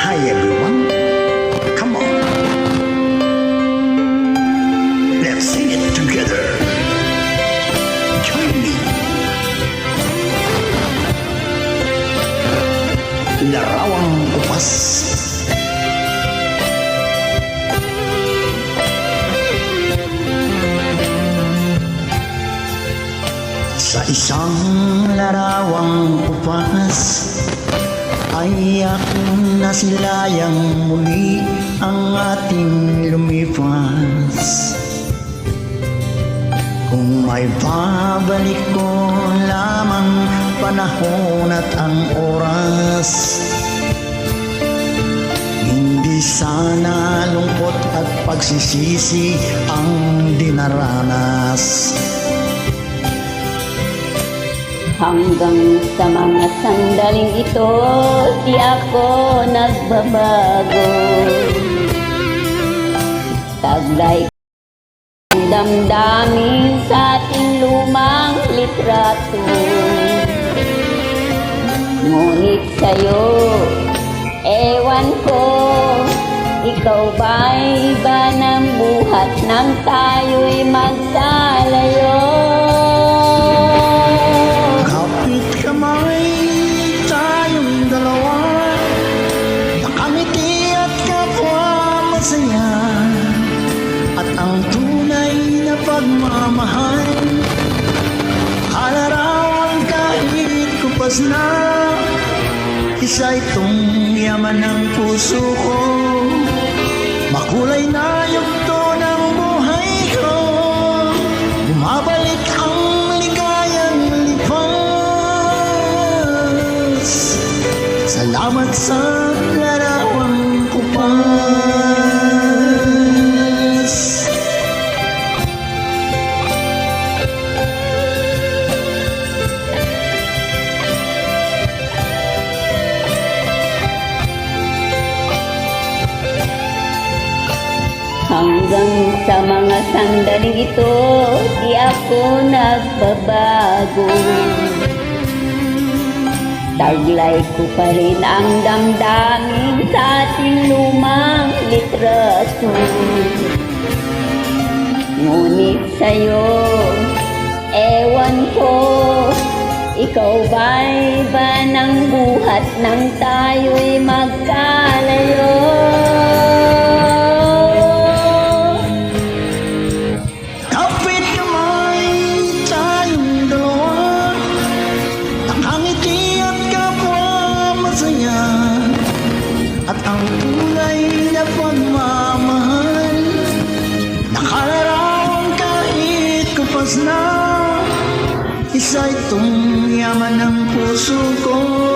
Hi everyone, come on. Let's sing it together. Join me. Larawang Upas. Sa isang larawang upas ay aking nasilayang muli ang ating lumipas. Kung may babalik ko lamang panahon at ang oras, hindi sana lungkot at pagsisisi ang dinaranas. Hanggang sa mga sandaling ito, di ako nagbabago. Taglay ang damdamin sa ating lumang litrato. Ngunit sa'yo, ewan ko, ikaw ba'y iba ng buhat nang tayo'y magsalayo? At ang tunay na pagmamahal, kalarawan kahit kupas na, isa itong yaman ng puso ko. Makulay na yugto ng buhay ko, bumabalik ang ligayang lipas. Salamat sa larawang upas. Hanggang sa mga sandaling ito, di ako nagbabago. Taglay ko pa rin ang damdamin sa ating lumang litrato. Ngunit sa'yo, ewan ko, ikaw ba'y iba ng buhat nang tayo'y magkalayo? At ang tunay na pagmamahal, nakalarawan kahit kupas na, isa itong yaman ng puso ko.